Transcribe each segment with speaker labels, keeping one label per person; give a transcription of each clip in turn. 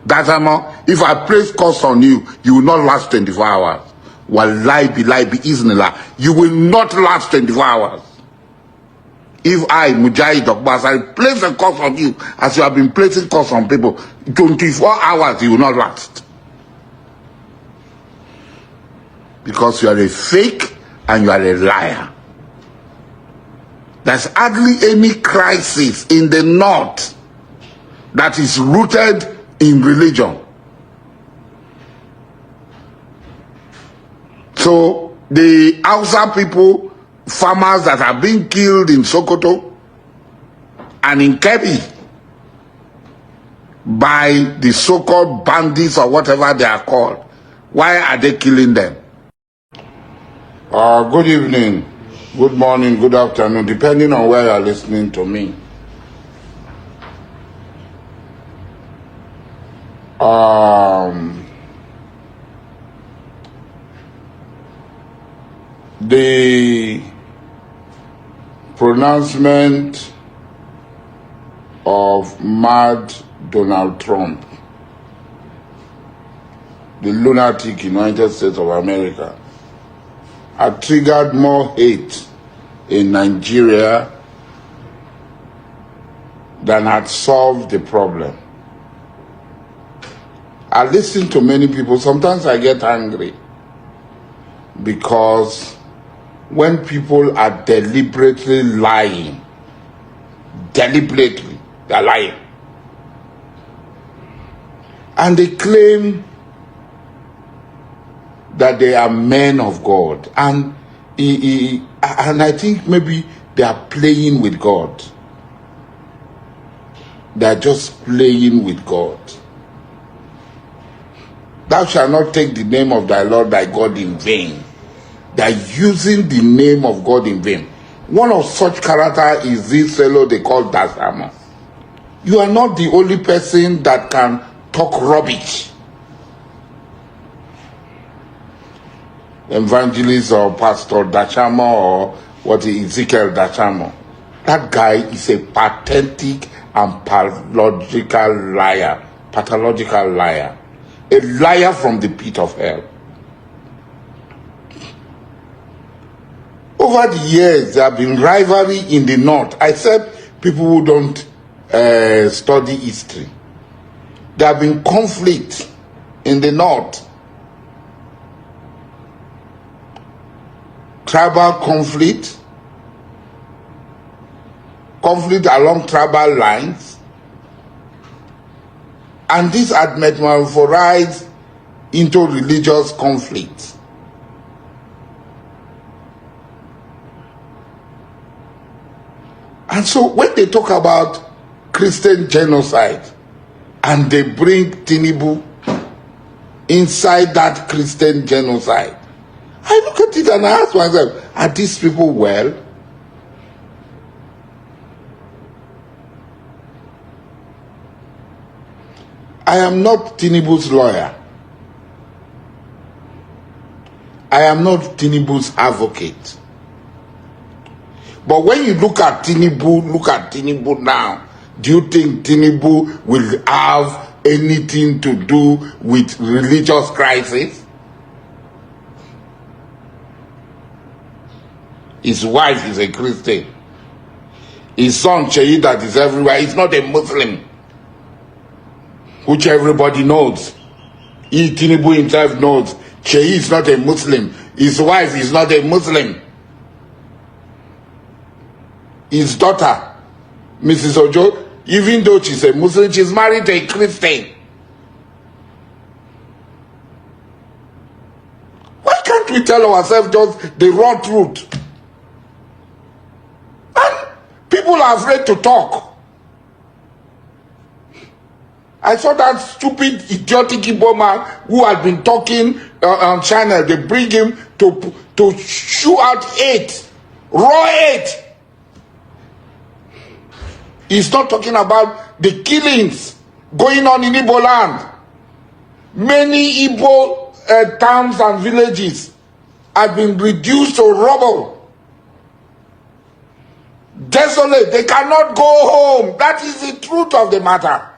Speaker 1: If I place curse on you, you will not last 24 hours. Wallahi billahi iznillah. You will not last 24 hours. If I, Mujahid Ogbas, I place a curse on you, as you have been placing curse on people, 24 hours you will not last. Because you are a fake and you are a liar. There's hardly any crisis in the north that is rooted in religion. So the Hausa people, farmers that are being killed in Sokoto and in Kebbi by the so-called bandits or whatever they are called, why are they killing them? Good evening, good morning, good afternoon, depending on where you are listening to me. The pronouncement of mad Donald Trump, the lunatic United States of America, had triggered more hate in Nigeria than had solved the problem. I listen to many people. Sometimes I get angry because when people are deliberately lying, they're lying. And they claim that they are men of God. And I think maybe they are playing with God. They are just playing with God. Thou shalt not take the name of thy Lord thy God in vain. They are using the name of God in vain. One of such character is this fellow they call Dasama. You are not the only person that can talk rubbish. Evangelist or Pastor Dachamo or Ezekiel Dachamo. That guy is a pathetic and pathological liar. A liar from the pit of hell. Over the years, there have been rivalry in the north, except people who don't study history. There have been conflict in the north. Tribal conflict along tribal lines, and this had metamorphosed into religious conflict. And so when they talk about Christian genocide and they bring Tinubu inside that Christian genocide, I look at it and I ask myself, are these people well? I am not Tinubu's lawyer. I am not Tinubu's advocate. But when you look at Tinubu now, do you think Tinubu will have anything to do with religious crisis? His wife is a Christian. His son, Cheyi, that is everywhere, is not a Muslim, which everybody knows. Tinubu himself knows. Cheyi is not a Muslim. His wife is not a Muslim. His daughter, Mrs. Ojo, even though she's a Muslim, she's married to a Christian. Why can't we tell ourselves just the raw truth? And people are afraid to talk. I saw that stupid, idiotic Igbo man who had been talking on channel. They bring him to shoot out hate, raw hate. He's not talking about the killings going on in Igbo land. Many Igbo towns and villages have been reduced to rubble. Desolate, they cannot go home. That is the truth of the matter.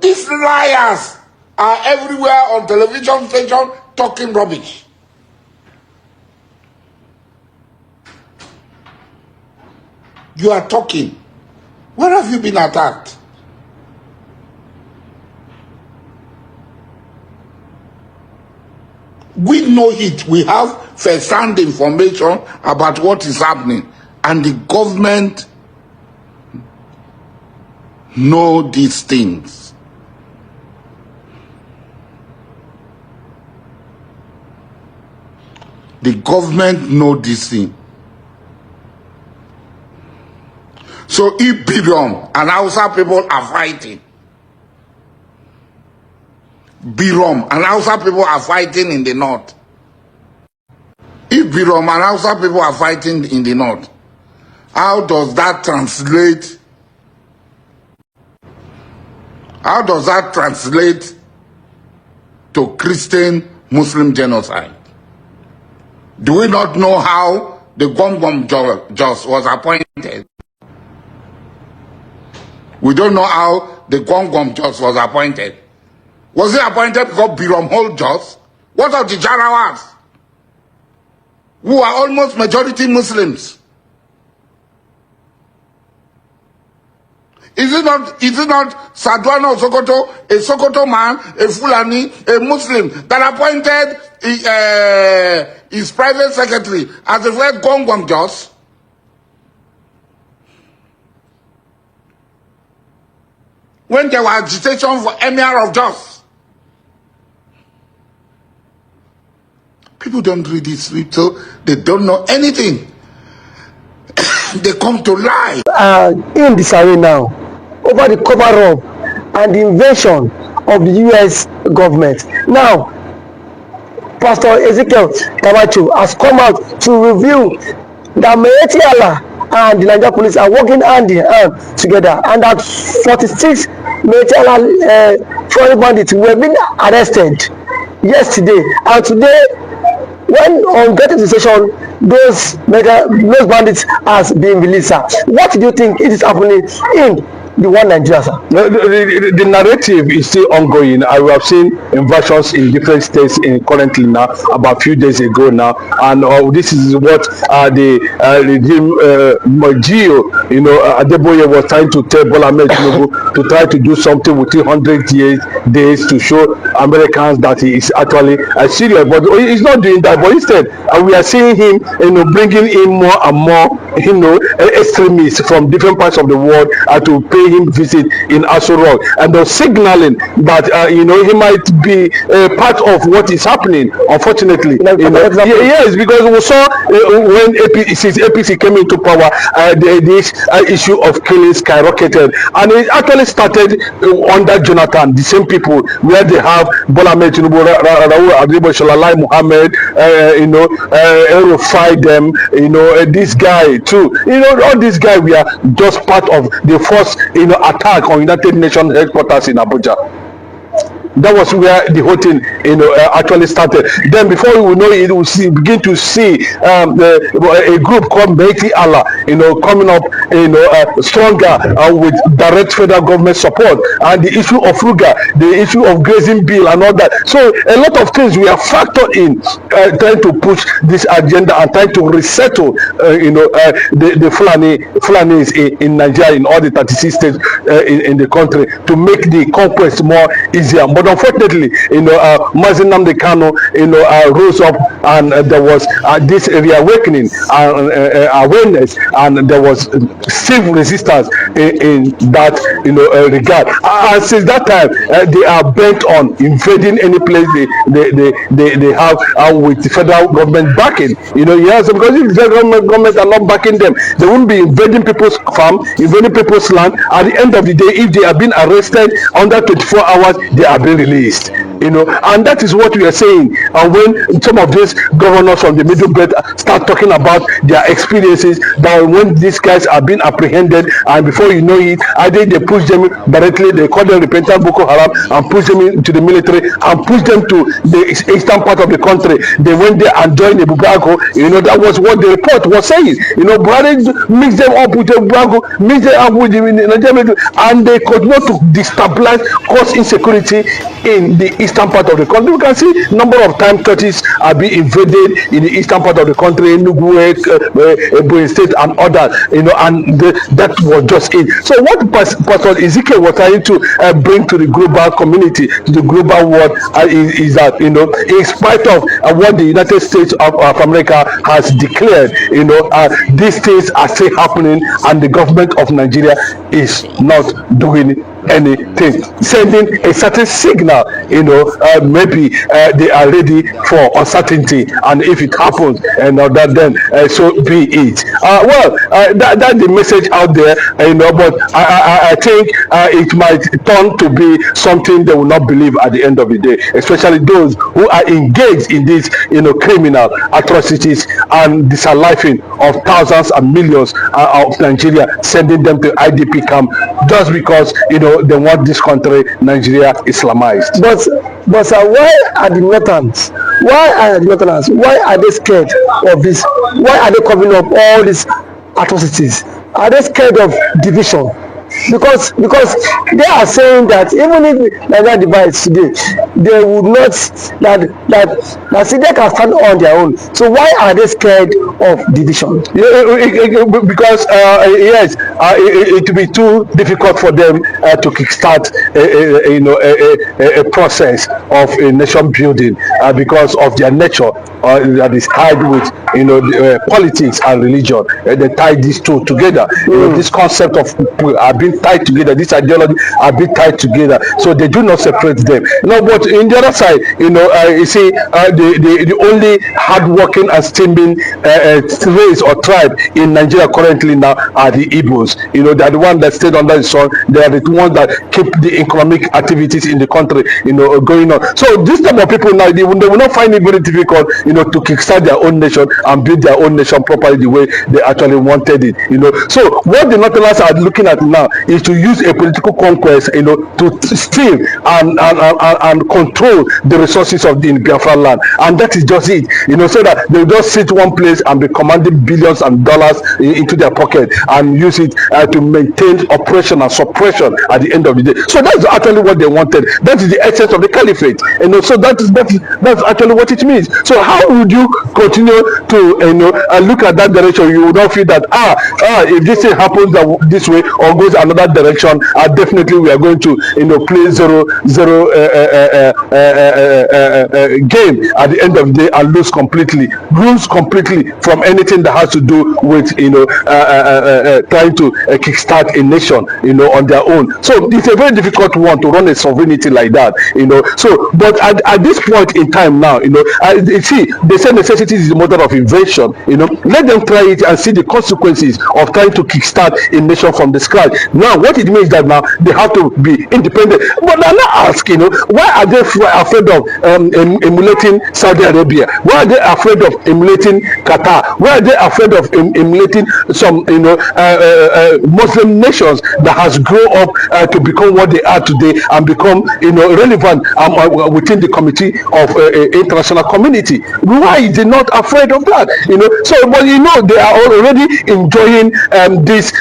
Speaker 1: These liars are everywhere on television station talking rubbish. You are talking. Where have you been attacked? We know it. We have first-hand information about what is happening. And the government know these things. The government know these things. So if Birom and Hausa people are fighting, Birom and Hausa people are fighting in the north. If Birom and Hausa people are fighting in the north, how does that translate? How does that translate to Christian Muslim genocide? Do we not know how the Gom Jos was appointed? We don't know how the Gom Jos was appointed. Was he appointed because Birom hold Jos? What of the Jarawas, who are almost majority Muslims? Is it not Sadwana Sokoto, a Sokoto man, a Fulani, a Muslim, that appointed his private secretary as the first Gom Jos? When there was agitation for Emir of Jos. People don't read this, so they don't know anything. They come to lie.
Speaker 2: In this arena now, over the cover-up and the invasion of the U.S. government. Now, Pastor Ezekiel Tabacho has come out to reveal that Mayeti Allah and the Nigeria police are working hand in hand together, and that 46 Mayeti Allah foreign bandits were being arrested yesterday, and today, when on getting to the station, those bandits has been released. Sir. What do you think is happening in the one Nigeria, sir?
Speaker 3: The narrative is still ongoing. I have seen invasions in different states currently now, about a few days ago now, and this is what the regime Gio, Adeboye was trying to tell Bola Ahmed Tinubu to try to do something within 100 days to show Americans that he is actually serious. But he's not doing that. But instead, we are seeing him, bringing in more and more, extremists from different parts of the world to pay him visit in Asari'S, and they're signaling that he might be part of what is happening. Unfortunately, yes, because we saw when since APC came into power, this issue of killing skyrocketed, and it actually started under Jonathan. The same people where they have Bola Ahmed Tinubu, Raoul Adribo, Shalalai Muhammad, Erufai them, this guy too. All these guys, we are just part of the first attack on United Nations headquarters in Abuja. That was where the whole thing, actually started. Then before we know it, we'll begin to see a group called Mayeti Allah, coming up, stronger with direct federal government support, and the issue of Ruga, the issue of grazing bill, and all that. So a lot of things we are factored in, trying to push this agenda and trying to resettle, the Fulanis in Nigeria, in all the 36 states in the country, to make the conquest more easier. But unfortunately, Mazi Nnamdi Kanu, rose up, and there was this reawakening and awareness, and there was stiff resistance in that regard. And since that time, they are bent on invading any place they have with the federal government backing. Yes, because if the federal government are not backing them, they won't be invading people's farm, invading people's land. At the end of the day, if they have been arrested under 24 hours, they are being released. and that is what we are saying. And when some of these governors from the middle belt start talking about their experiences, that when these guys are being apprehended, and before you know it, either they push them directly, they call them repentant Boko Haram, and push them into the military, and push them to the eastern part of the country. They went there and joined the Bugago. That was what the report was saying. Buhari mix them up with the Bugago, mix them up with the Nigerian military, and they continue to destabilize, cause insecurity in the eastern part of the country. We can see number of times churches are being invaded in the eastern part of the country, Enugu, Ebonyi State, and others. And that was just it. So what Pastor Ezekiel was trying to bring to the global community, to the global world, is that in spite of what the United States of America has declared, these things are still happening, and the government of Nigeria is not doing anything, sending a certain signal. Maybe they are ready for uncertainty, and if it happens, then so be it. That's the message out there. But I think it might turn to be something they will not believe at the end of the day, especially those who are engaged in these criminal atrocities and disaliving of thousands and millions of Nigeria, sending them to IDP camp just because they want this country, Nigeria, Islamized.
Speaker 2: But sir, why are the Northerners? Why are they scared of this? Why are they covering up all these atrocities? Are they scared of division? Because they are saying that even if Nigeria divides today, they would not that Syria can stand on their own. So why are they scared of division?
Speaker 3: Because yes, it will be too difficult for them to kickstart a process of a nation building because of their nature that is tied with politics and religion. They tie these two together. This concept of being tied together, this ideology are being tied together, so they do not separate them. But in the other side, you see, the only hardworking and steaming race or tribe in Nigeria currently now are the Igbos. They are the ones that stayed under the sun. They are the ones that keep the economic activities in the country, going on. So this type of people now, they will not find it very difficult, to kickstart their own nation and build their own nation properly the way they actually wanted it. So what the Northerners are looking at now is to use a political conquest, to steal and control the resources of the Biafra land, and that is just it. So that they just sit one place and be commanding billions and dollars into their pocket and use it to maintain oppression and suppression at the end of the day. So that's actually what they wanted. That is the essence of the caliphate. So that's actually what it means. So how would you continue to look at that direction? You would not feel that if this thing happens this way or goes another direction, definitely we are going to play zero game at the end of the day and lose completely from anything that has to do with trying to kickstart a nation on their own. So it's a very difficult one to run a sovereignty like that. So but at this point in time now, see, they say necessity is the mother of invention. Let them try it and see the consequences of trying to kickstart a nation from the scratch. Now what it means that now they have to be independent, but they're not asking, why are they afraid of emulating Saudi Arabia? Why are they afraid of emulating Qatar? Why are they afraid of emulating some Muslim nations that has grown up to become what they are today and become relevant within the committee of international community? Why is they not afraid of that? So but they are already enjoying this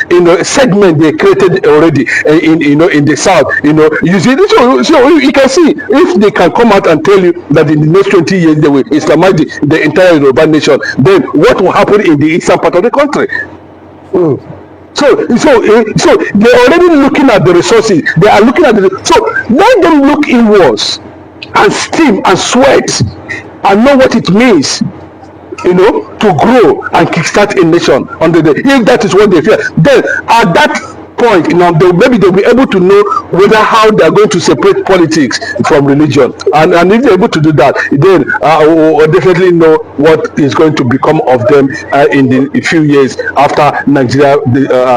Speaker 3: segment they created already in the south. You see, so you can see if they can come out and tell you that in the next 20 years they will Islamize the entire Yoruba nation, then what will happen in the eastern part of the country? So they're already looking at the resources. They are looking at so let them look inwards and steam and sweat and know what it means, to grow and kickstart a nation under the. If that is what they fear, then at that point, maybe they'll be able to know whether how they are going to separate politics from religion, and if they're able to do that, then we'll definitely know what is going to become of them in the few years after Nigeria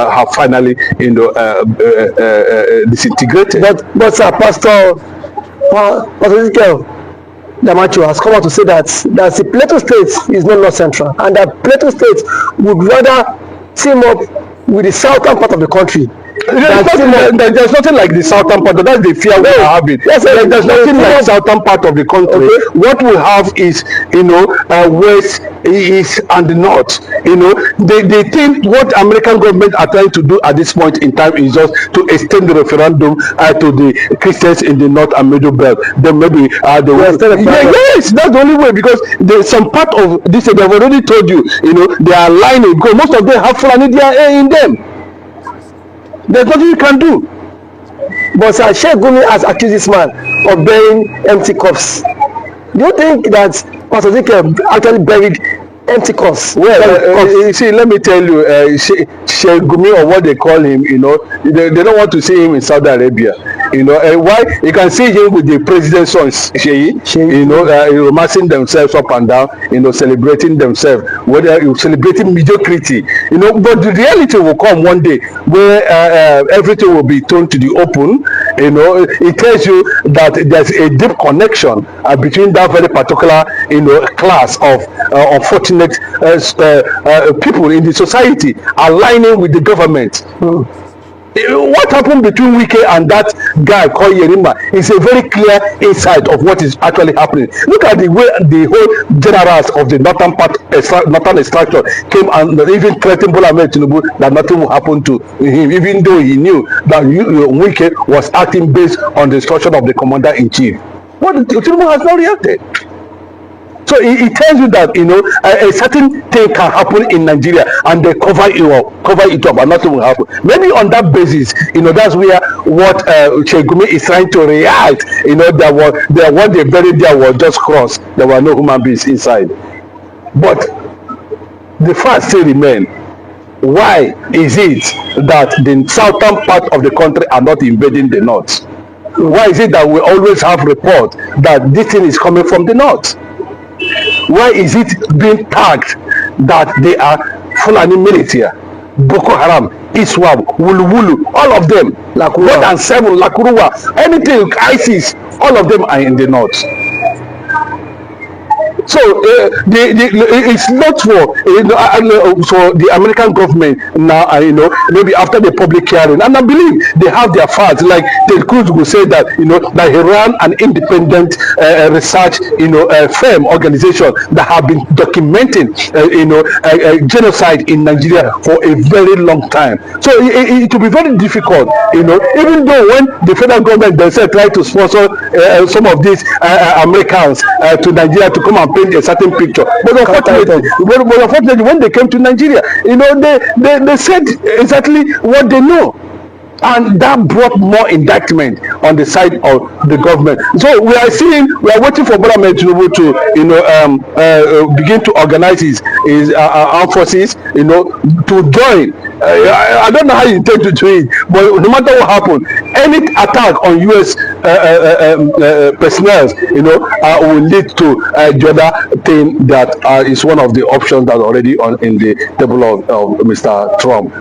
Speaker 3: have finally disintegrated.
Speaker 2: But Pastor Pastor Ezekiel Damacho has come out to say that the Plateau State is not North Central, and that Plateau State would rather team up with the southern part of the country.
Speaker 3: There's nothing like the southern part. That's the fear we are having. Yes, there's nothing like southern part of the country. Okay. What we have is, west, east, and the north. They think what American government are trying to do at this point in time is just to extend the referendum to the Christians in the north and middle belt. Then maybe the west. Yes, that's the only way, because there's some part of this. They've already told you. They are lining, because most of them have Fulani in them. There's nothing you can do.
Speaker 2: But Sheikh Gumi has accused this man of burying empty cups. Do you think that Pastor Ezekiel actually buried empty cups?
Speaker 3: Well, you see, let me tell you, Sheikh Gumi, or what they call him, they don't want to see him in Saudi Arabia. Why? You can see him with the president's sons, romancing themselves up and down, celebrating themselves, celebrating mediocrity, but the reality will come one day where everything will be thrown to the open. It tells you that there's a deep connection between that very particular, class of unfortunate people in the society aligning with the government. What happened between Wike and that guy called Yerima is a very clear insight of what is actually happening. Look at the way the whole generals of the northern extraction came and even threatened Bola Ahmed Tinubu that nothing will happen to him, even though he knew that Wike was acting based on the instruction of the commander-in-chief. But Tinubu has not reacted. So it tells you that a certain thing can happen in Nigeria and they cover it up and nothing will happen. Maybe on that basis, that's where what Sheikh Gumi is trying to react. What they buried there was just cross. There were no human beings inside. But the fact still remains. Why is it that the southern part of the country are not invading the north? Why is it that we always have report that this thing is coming from the north? Why is it being tagged that they are Fulani militia, Boko Haram, Iswab, Wulu, all of them, more than 7, Lakuruwa, anything, ISIS, all of them are in the north. So it's not for the American government now. Maybe after the public hearing, and I believe they have their facts. Like Ted Cruz will say that that he ran an independent research firm organization that have been documenting genocide in Nigeria for a very long time. So it will be very difficult. Even though when the federal government themselves try to sponsor some of these Americans to Nigeria to come and paint a certain picture, but unfortunately when they came to Nigeria, they said exactly what they know, and that brought more indictment on the side of the government. So we are waiting for Bola Ahmed Tinubu to begin to organize his armed forces, to join. I don't know how you intend to do it, but no matter what happens, any attack on U.S. personnel, will lead to the other thing that is one of the options that are already in the table of Mr. Trump.